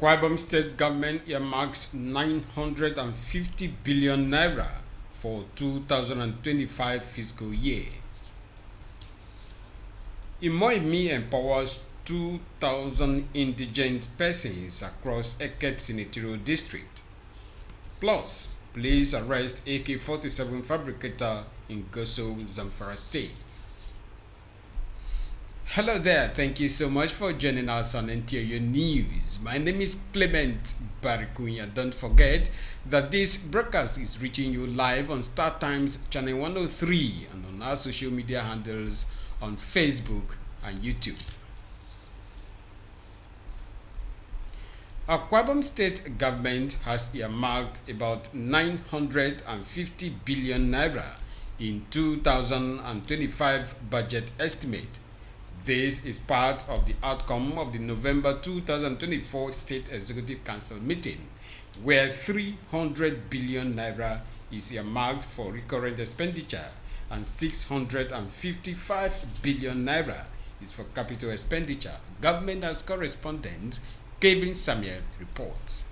Akwa Ibom State government earmarks 950 billion naira for 2025 fiscal year. Imoimi empowers 2,000 indigent persons across Eket Senatorial District. Plus, police arrest AK-47 fabricator in Gusau, Zamfara State. Hello there, thank you so much for joining us on Interior News. My name is Clement Barikunya. Don't forget that this broadcast is reaching you live on Star Times Channel 103 and on our social media handles on Facebook and YouTube. Akwa Ibom State government has earmarked about 950 billion naira in 2025 budget estimate. This is part of the outcome of the November 2024 State Executive Council meeting, where 300 billion naira is earmarked for recurrent expenditure and 655 billion naira is for capital expenditure. Government as correspondent Kevin Samuel reports.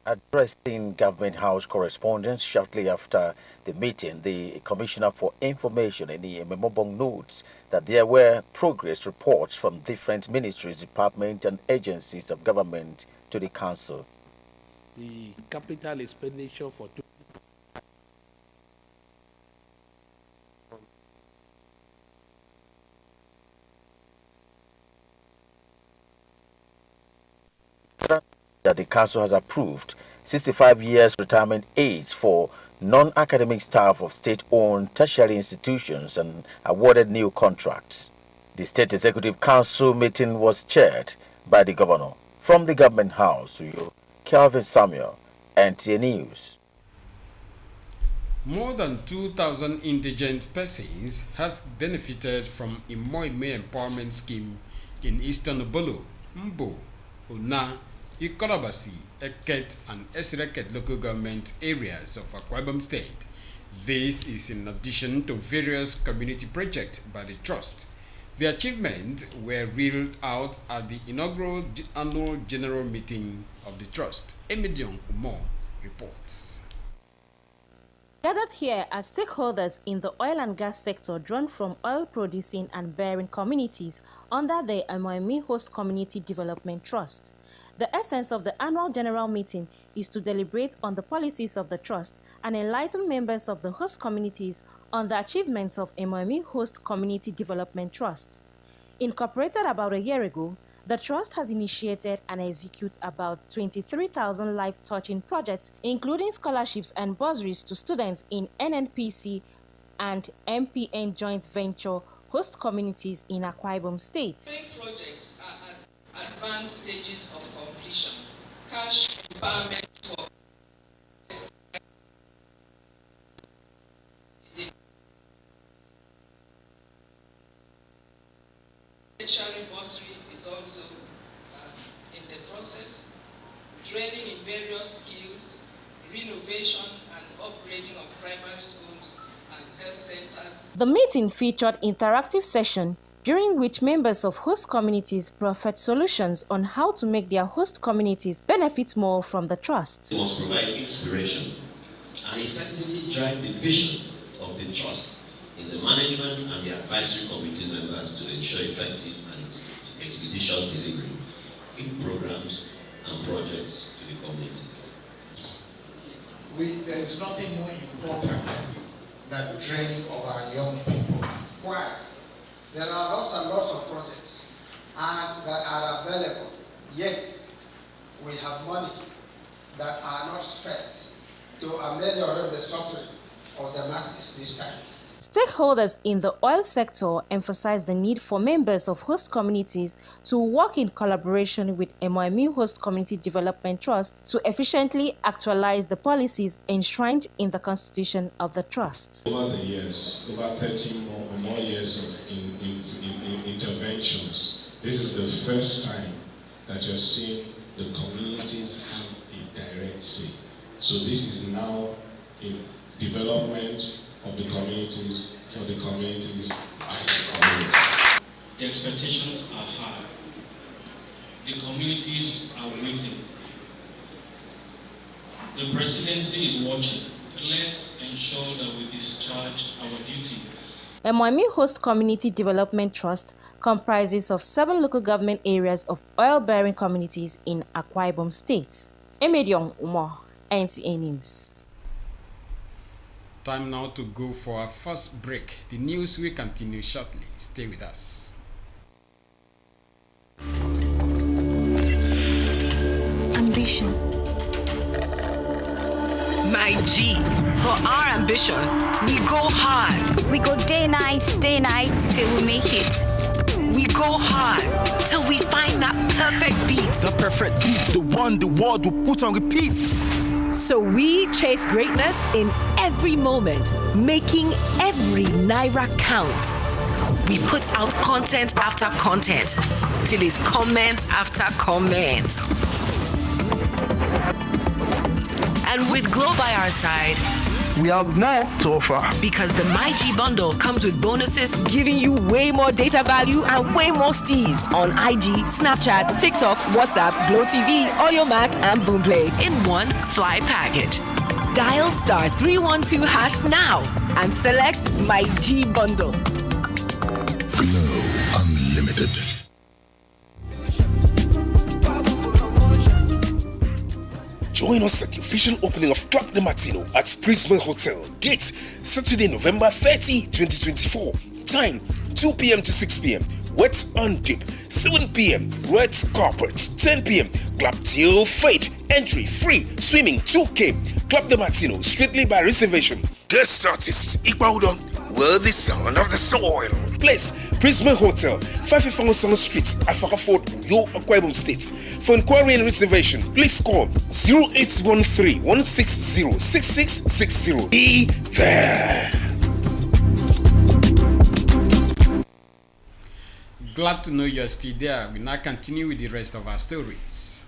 Addressing Government House correspondents shortly after the meeting, the Commissioner for Information in the Memobong notes that there were progress reports from different ministries, departments, and agencies of government to the council. The capital expenditure for that the council has approved 65 years retirement age for non-academic staff of state-owned tertiary institutions and awarded new contracts. The State Executive Council meeting was chaired by the governor. From the Government House, Kelvin Samuel, NTA News. More than 2,000 indigent persons have benefited from Imoimi Empowerment Scheme in Eastern Obolo, Mbo, Una, Ikorabasi, Eket, and Esireket local government areas of Akwa Ibom State. This is in addition to various community projects by the Trust. The achievements were reeled out at the inaugural annual general meeting of the Trust. Emedion Umo reports. Gathered here are stakeholders in the oil and gas sector drawn from oil-producing and bearing communities under the Imoimi Host Community Development Trust. The essence of the annual general meeting is to deliberate on the policies of the trust and enlighten members of the host communities on the achievements of Imoimi Host Community Development Trust. Incorporated about a year ago, the Trust has initiated and executes about 23,000 life-touching projects, including scholarships and bursaries to students in NNPC and MPN joint venture host communities in Akwa Ibom State. Projects are at advanced stages of completion. Cash empowerment for tertiary bursary is also in the process. Training in various skills, renovation and upgrading of primary schools and health centers. The meeting featured interactive session during which members of host communities proffered solutions on how to make their host communities benefit more from the trust. It must provide inspiration and effectively drive the vision of the trust in the management and the advisory committee members to ensure effective and expeditious delivery in programs and projects to the communities. There is nothing more important than training of our young people. Why? There are lots and lots of projects that are available, yet we have money that are not spent to ameliorate the suffering of the masses this time. Stakeholders in the oil sector emphasize the need for members of host communities to work in collaboration with Imoimi Host Community Development Trust to efficiently actualize the policies enshrined in the Constitution of the Trust. Over the years, over 30 more years of interventions, this is the first time that you're seeing the communities have a direct say. So this is now in development of the communities, for the communities, by the communities. The expectations are high. the communities are waiting. The presidency is watching. Let's ensure that we discharge our duties. Emoimi Host Community Development Trust comprises of 7 local government areas of oil-bearing communities in Akwa Ibom State. Emediong Umo, NTA News. Time now to go for our first break. The news will continue shortly. Stay with us. Ambition. My G, for our ambition, we go hard. We go day night till we make it. We go hard till we find that perfect beat. The perfect beat, the one the world will put on repeat. So we chase greatness in every moment, making every naira count. We put out content after content till it's comment after comment. And with Glow by our side, we have more to offer. Because the MyG bundle comes with bonuses, giving you way more data value and way more steez on IG, Snapchat, TikTok, WhatsApp, Glow TV, Audiomack, and Boomplay in one fly package. Dial *312# now and select MyG bundle. Glow Unlimited. Join us at the official opening of Club de Martino at Prisma Hotel. Date, Saturday, November 30, 2024. Time, 2 p.m. to 6 p.m. Wet on Dip, 7 p.m. Red Carpet, 10 p.m. Club till Fate. Entry free, swimming 2K. Club de Martino, strictly by reservation. Guest artist, Ikbaudon, worthy sound of the soil. Place, Prisma Hotel, 551 Street, Afaka Fort, Uyo, Akwa Ibom State. For inquiry and reservation, please call 0813-160-6660. Be there. Glad to know you're still there. We now continue with the rest of our stories.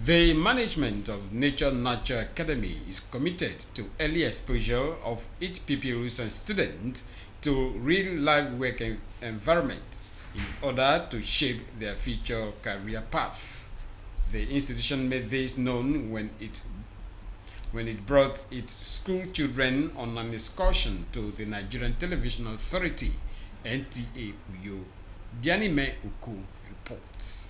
The management of Nature Nurture Academy is committed to early exposure of its pupils and students to real-life work environment in order to shape their future career path. The institution made this known when it brought its school children on an excursion to the Nigerian Television Authority, NTA Uyo. Dianime Uku reports.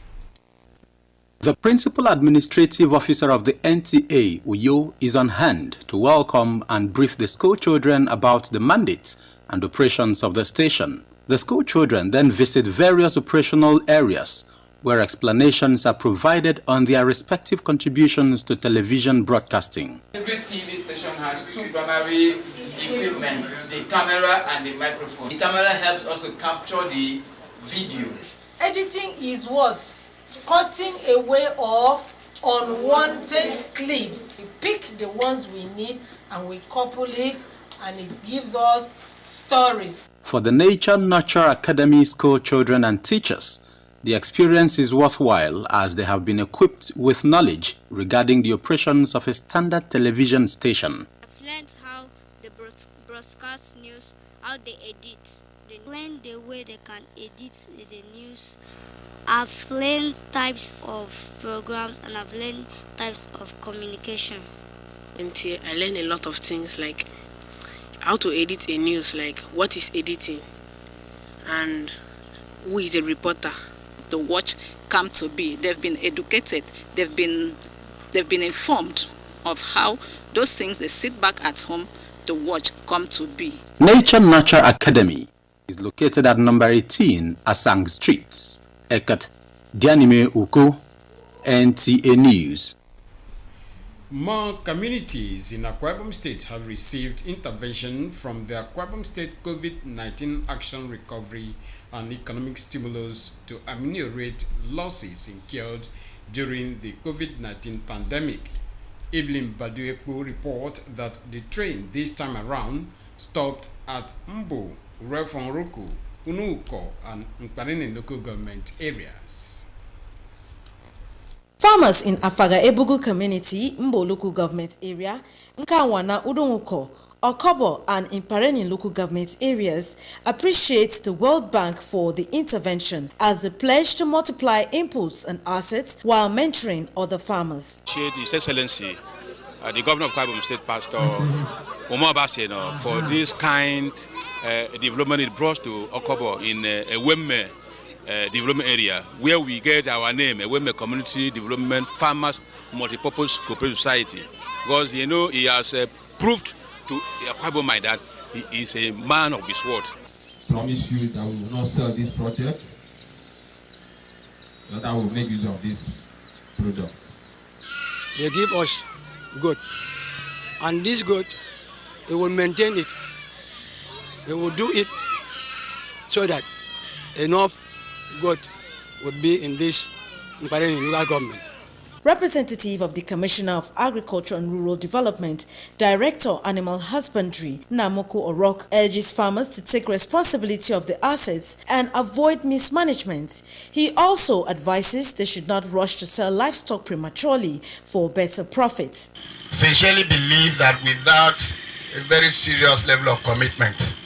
The Principal Administrative Officer of the NTA, Uyo, is on hand to welcome and brief the school children about the mandates and operations of the station. The school children then visit various operational areas where explanations are provided on their respective contributions to television broadcasting. Every TV station has 2 primary equipment, the camera and the microphone. The camera helps us to capture the video. Editing is what? Cutting away of unwanted clips. We pick the ones we need and we couple it and it gives us stories. For the Nature Nurture Academy school children and teachers, the experience is worthwhile as they have been equipped with knowledge regarding the operations of a standard television station. I've learned how they broadcast news, how they edit. They learn the way they can edit the news. I've learned types of programs and I've learned types of communication. I learned a lot of things like how to edit a news, like what is editing and who is a reporter. The watch come to be. They've been educated. They've been informed of how those things they sit back at home, the watch come to be. Nature Nurture Academy is located at number 18 Asang Street, Ekat, Dianime Uko, NTA News. More communities in Akwa Ibom State have received intervention from the Akwa Ibom State COVID-19 Action Recovery and Economic Stimulus to ameliorate losses incurred during the COVID-19 pandemic. Evelyn Baduekpo reports that the train this time around stopped at Mbo, Refonroku, Unuko, and Nkparene local government areas. Farmers in Afaga Ebugu community, Mbo local government area, Nkawana Udonguko, Okobo and Impareni local government areas appreciate the World Bank for the intervention as they pledge to multiply inputs and assets while mentoring other farmers. His Excellency, the Governor of Akwa Ibom State, Pastor Omar Baseno, for this kind development it brought to Okobo in a Wemme development area where we get our name, a Wemme Community Development Farmers Multipurpose Cooperative Society, because he has proved to Akwa Ibom that he is a man of his word. Promise you that we will not sell this project, that I will make use of this product. They give us goat, and this goat, we will maintain it. We will do it so that enough goat would be in this local government. Representative of the Commissioner of Agriculture and Rural Development, Director Animal Husbandry, Namoko Orok, urges farmers to take responsibility of the assets and avoid mismanagement. He also advises they should not rush to sell livestock prematurely for better profit. Sincerely believe that without a very serious level of commitment,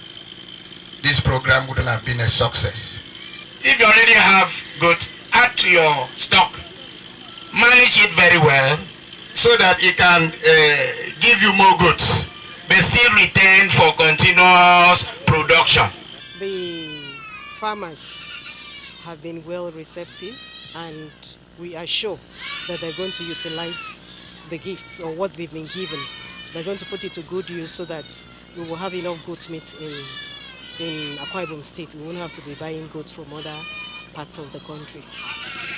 this program wouldn't have been a success. If you already have goods, add to your stock. Manage it very well so that it can give you more goods, but still retain for continuous production. The farmers have been well receptive, and we are sure that they're going to utilize the gifts or what they've been given. They're going to put it to good use so that we will have enough goat meat in Akwa Ibom State. We won't have to be buying goats from other parts of the country.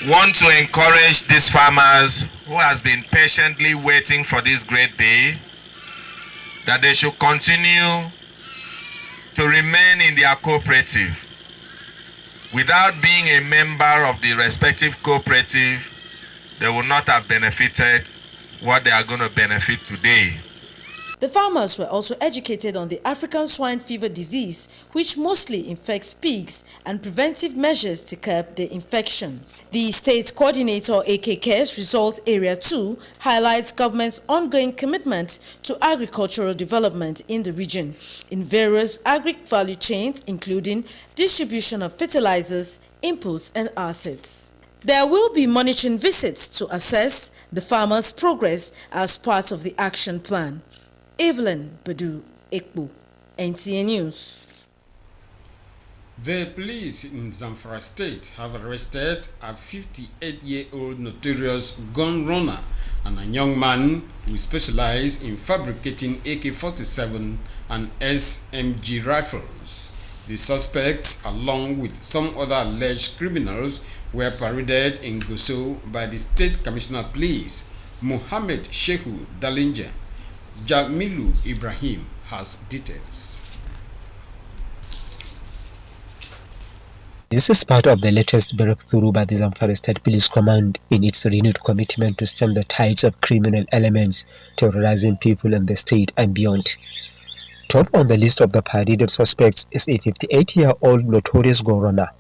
Want to encourage these farmers who has been patiently waiting for this great day, that they should continue to remain in their cooperative. Without being a member of the respective cooperative, they will not have benefited what they are going to benefit today. The farmers were also educated on the African swine fever disease, which mostly infects pigs, and preventive measures to curb the infection. The state coordinator, AK Cares Result Area 2, highlights government's ongoing commitment to agricultural development in the region in various agri-value chains, including distribution of fertilizers, inputs, and assets. There will be monitoring visits to assess the farmers' progress as part of the action plan. Evelyn Badu Ekbo, NTA News. The police in Zamfara State have arrested a 58-year-old notorious gun runner and a young man who specialized in fabricating AK-47 and SMG rifles. The suspects, along with some other alleged criminals, were paraded in Gusau by the State Commissioner of Police, Mohammed Shehu Dalinja. Jamilu Ibrahim has details. This is part of the latest breakthrough by the Zamfara State Police Command in its renewed commitment to stem the tides of criminal elements terrorizing people in the state and beyond. Top on the list of the paraded suspects is a 58-year-old notorious gun runner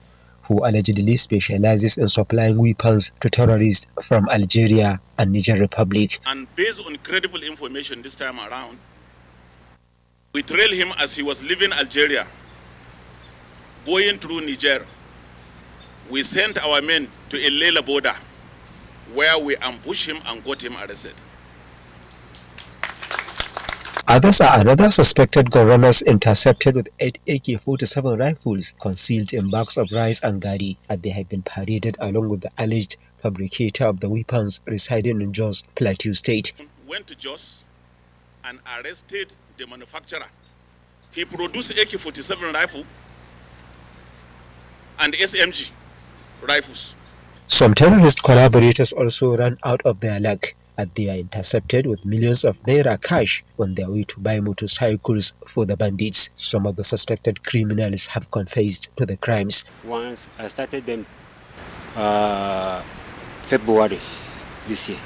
who allegedly specializes in supplying weapons to terrorists from Algeria and Niger Republic. And based on credible information this time around, we trailed him as he was leaving Algeria, going through Niger. We sent our men to Elela border, where we ambushed him and got him arrested. Others are another suspected gun runners intercepted with 8 AK-47 rifles concealed in bags of rice and gari, and they have been paraded along with the alleged fabricator of the weapons residing in Jos, Plateau State. Went to Jos and arrested the manufacturer. He produced AK-47 rifle and SMG rifles. Some terrorist collaborators also ran out of their luck, and they are intercepted with millions of naira cash on their way to buy motorcycles for the bandits. Some of the suspected criminals have confessed to the crimes. Once I started them February this year.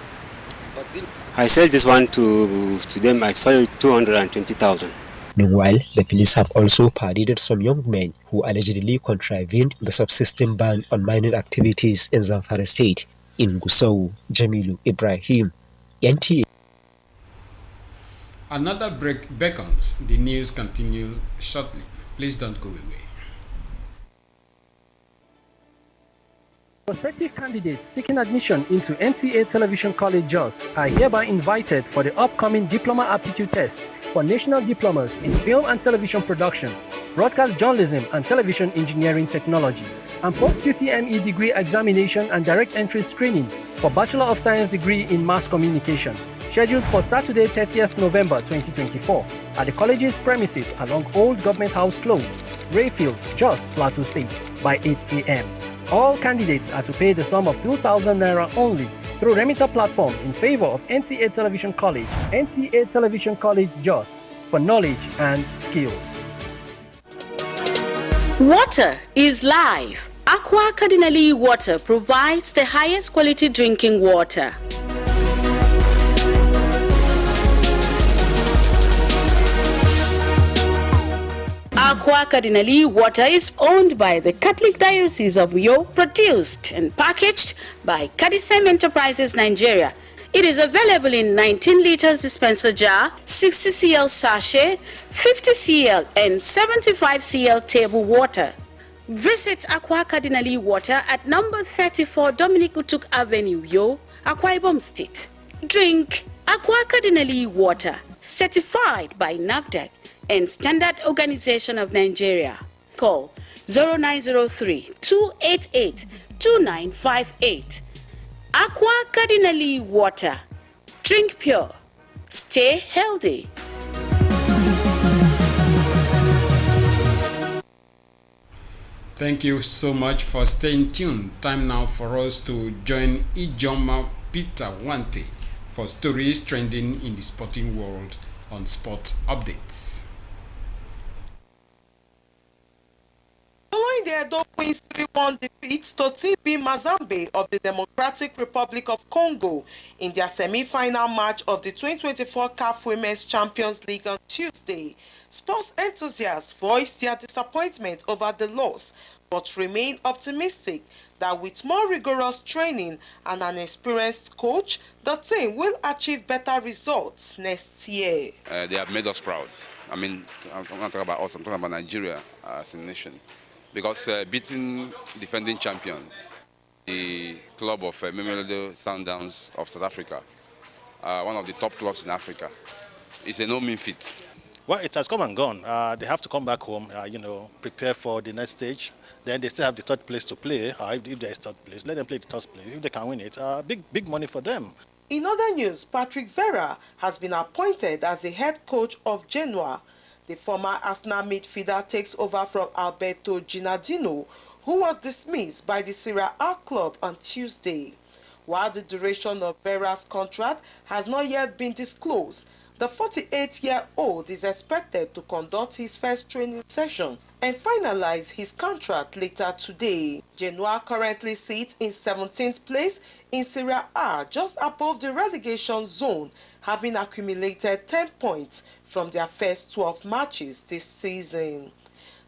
I sold this one to them. I sold 220,000. Meanwhile, the police have also paraded some young men who allegedly contravened the subsisting ban on mining activities in Zamfara State. In Gusau, Jamilu Ibrahim, NTA. Another break beckons. The news continues shortly. Please don't go away. Prospective candidates seeking admission into NTA Television College Jos are hereby invited for the upcoming Diploma Aptitude Test for National Diplomas in Film and Television Production, Broadcast Journalism and Television Engineering Technology, and Post-QTME Degree Examination and Direct Entry Screening for Bachelor of Science Degree in Mass Communication, scheduled for Saturday 30th November 2024 at the college's premises along Old Government House Close, Rayfield, Jos, Plateau State by 8 a.m. All candidates are to pay the sum of 2,000 Naira only through Remitter platform in favor of NTA Television College, NTA Television College Jos, for knowledge and skills. Water is life. Aqua Cardinali Water provides the highest quality drinking water. Aqua Cardinali Water is owned by the Catholic Diocese of Uyo, produced and packaged by Cadisem Enterprises Nigeria. It is available in 19 liters dispenser jar, 60 cl sachet, 50 cl and 75 cl table water. Visit Aqua Cardinali Water at number 34 Dominic Utuk Avenue, Uyo, Akwa Ibom State. Drink Aqua Cardinali Water, certified by NAFDAC and Standard Organization of Nigeria. Call 0903-288-2958. Aqua Cardinali Water. Drink pure. Stay healthy. Thank you so much for staying tuned. Time now for us to join Ijoma Peter Wante for stories trending in the sporting world on Sports Updates. Following the Edo Queens 3-1 defeat to TP Mazembe of the Democratic Republic of Congo in their semi-final match of the 2024 CAF Women's Champions League on Tuesday, sports enthusiasts voiced their disappointment over the loss, but remain optimistic that with more rigorous training and an experienced coach, the team will achieve better results next year. They have made us proud. I mean, I'm not talking about us, I'm talking about Nigeria as a nation. Because beating defending champions, the club of Mamelodi Sundowns of South Africa, one of the top clubs in Africa, is a no mean feat. Well, it has come and gone. They have to come back home, prepare for the next stage. Then they still have the third place to play. If there is third place, let them play the third place. If they can win it, big money for them. In other news, Patrick Vieira has been appointed as the head coach of Genoa. The former Arsenal midfielder takes over from Alberto Giannadino, who was dismissed by the Serie A club on Tuesday. While the duration of Vieira's contract has not yet been disclosed, the 48-year-old is expected to conduct his first training session and finalize his contract later today. Genoa currently sits in 17th place in Serie A, just above the relegation zone, having accumulated 10 points from their first 12 matches this season.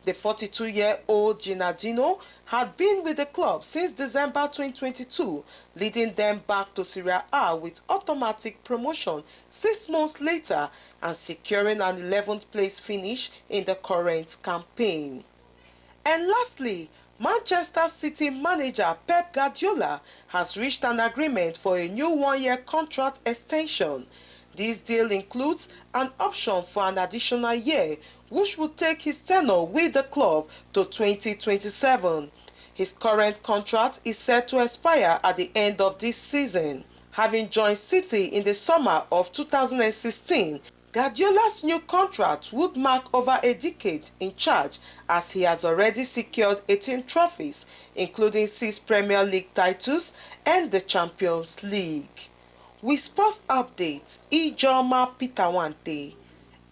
The 42-year-old Giannadino had been with the club since December 2022, leading them back to Serie A with automatic promotion 6 months later and securing an 11th place finish in the current campaign. And lastly, Manchester City manager Pep Guardiola has reached an agreement for a new one-year contract extension. This deal includes an option for an additional year, which would take his tenure with the club to 2027. His current contract is set to expire at the end of this season. Having joined City in the summer of 2016, Guardiola's new contract would mark over a decade in charge, as he has already secured 18 trophies, including 6 Premier League titles and the Champions League. With Sports Updates, Ijoma Peter Wante,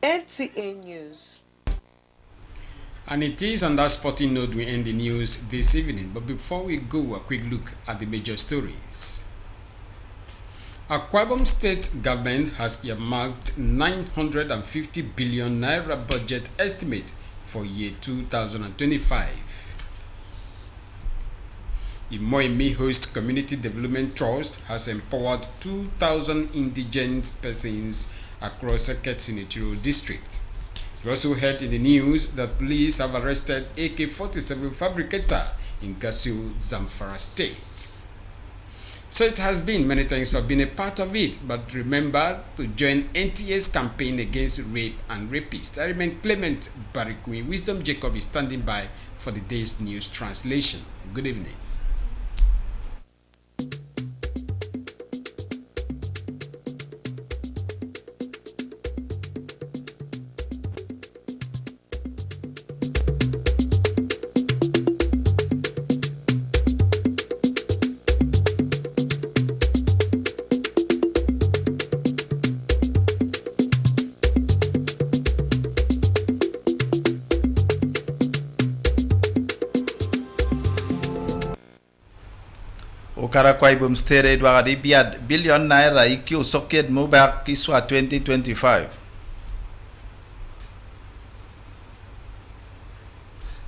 NTA News. And it is on that sporting note we end the news this evening. But before we go, a quick look at the major stories. Akwa Ibom State government has earmarked 950 billion naira budget estimate for year 2025. Imoimi Host Community Development Trust has empowered 2,000 indigent persons across Eket Senatorial District. We also heard in the news that police have arrested AK-47 fabricator in Gasil, Zamfara State. So it has been. Many thanks for being a part of it. But remember to join NTA's campaign against rape and rapists. I remain Clement Barikui. Wisdom Jacob is standing by for the day's news translation. Good evening. Okara Kwaibum Stere Edward Ibiad billion naira IQ socket Mubak Kiswa 2025.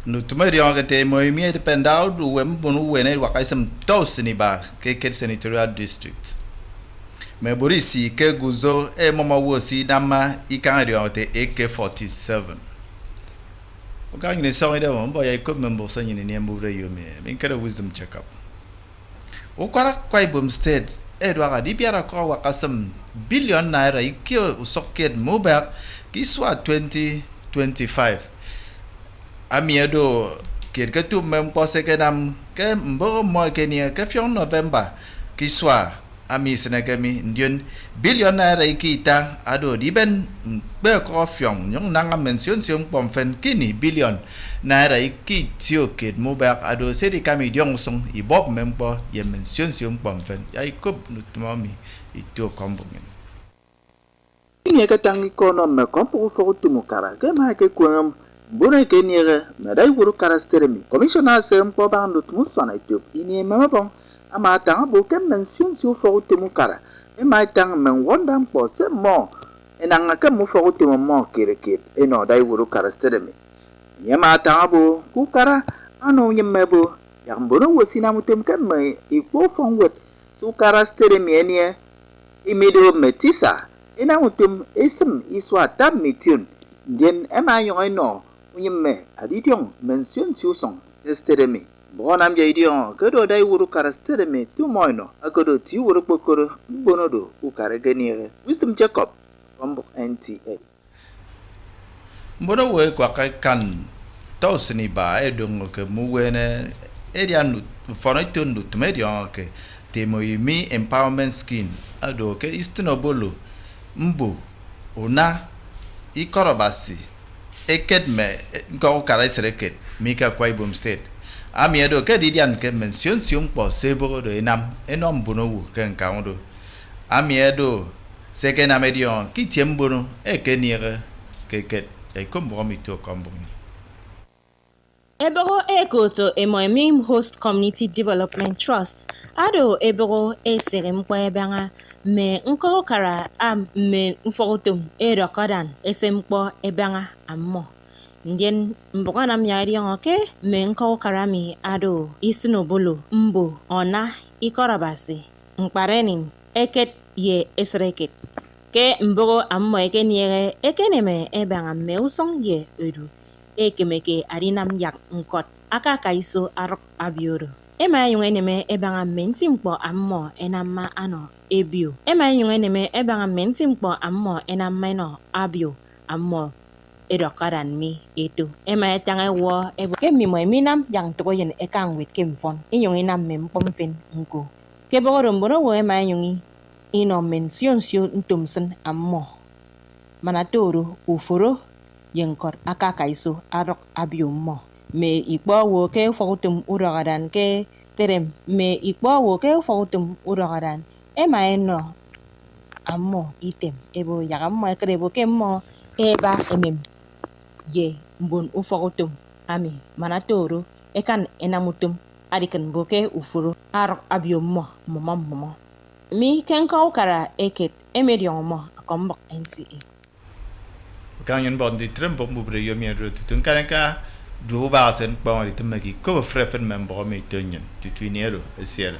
Nutumeri Ongete Moimi dependau du Wembunu Wene Wakaisam Tosiniba, Keket Senatorial District. Meburisi Ke Guzo E Mama Wosi Dama Ikangari AK-47. Okang ni song ida boy I could member saying in Yambure Yume, Minkara Wisdom Checkup. Okara Kwaibum State Edward Ibiara Kwa Wakasam billion naira IQ socket Mubak Kiswa 2025. Amiedo Kirkatu Mempo Sekenam Ke Mbo Mo Kenya Kefion November Kiswa Ami Senegami Indian billion naira Ikita Ado Diben Bekofion Yung Nanga mention Siung Pomfen Kini billion naira Iki Tio Kid Mubak Ado Sedi Kami Diong Ibob Mempo Ye mention Siung Pomfen Yaikub Nutmami Itu Kombungin Ini Katangi Kono Me Kompo Fotumukara Kema Kwem Bure Kenyere Medai Wuru Karasteremi Commissioner Sempo Bandut Musana Ethiop Ini Memabong Amata Boke mention Siu Fotumukara Ematang Men Wondam Po Semo Enanga Mufotumo Mo Kirikit Eno Dai Wuru Karasteremi Yamata Abu Kukara Ano Yemebo Yamburu Wasina Mutum Kame Equal from with Sukarasteremi Enie Imido Metisa Enamutum Esem Iswa Tam Mitun Den Emayo no Uyeme Adidion mention Susong Esteremi Bonam Jadion Godo Dai Wuru Karasteremi Tumoino Agodo Ti Wuru Pokoro Bonodo Ukaragani Wisdom Jacob Rumble NTA Mbono we kwa kan tosini ba edongo ke muwene erian fonoito nutmedio ke temoimi empowerment scheme ado ke istinobolo mbo ona ikorobasi ekedme ngo karaisreket mika Kwaibum State ami ado ke didian ke mention siung po sebo do enam enom bonowu ke nkaondo ami ado sekena medion kitiembono ekeniere keket Eboro Ekoto Imoimi Host Community Development Trust Ado Eboro Eserem Kwebanga Me Nkokara Am Me Mfotum Erokodan Esempo Ebanga Ammo Ndien Mbokana Myari Onke Me Nkokara Mi Ado Isinobolo Mbo Ona Ikorabasi Nkparenin Eket Ye Esreket Ke Mboro Ammo Ekeniere Ekeneme Ebanga Me Usong Ye Edu Ekemeke Arinam Yak Nkot Aka Kaiso Arok Abioro Ema yung eneme ebanga menti mpo ammo enama ano ebio Ema yung eneme ebanga menti mpo ammo enama no abio ammo edokaran mi eto Ema etanga wo ebo kemi mo eminam yang toko yen ekang wit kemfon Inyong inam mempomfen nko Keboro mbono wo ema yung ino mension sio ntumsen ammo Manatoro uforo Yenkor aka kaiso arok abio mo Me ikpo wo ke fokutum uragadan ke sterem Me ikpo wo ke fokutum uragadan Ema eno ammo item ebo yagammo ekrebo ke mo eba emem Ye mbon ufokutum ami manatoro ekan enamutum adikan boke ufuro arok abio mo momo Mi kenka ukara eket emedion mo akombok NCA Kanyon bondi trempo mubre yomi rutun kanaka do ba sen ba ri temaki ko frefen member me tonyen tutwinielo esiela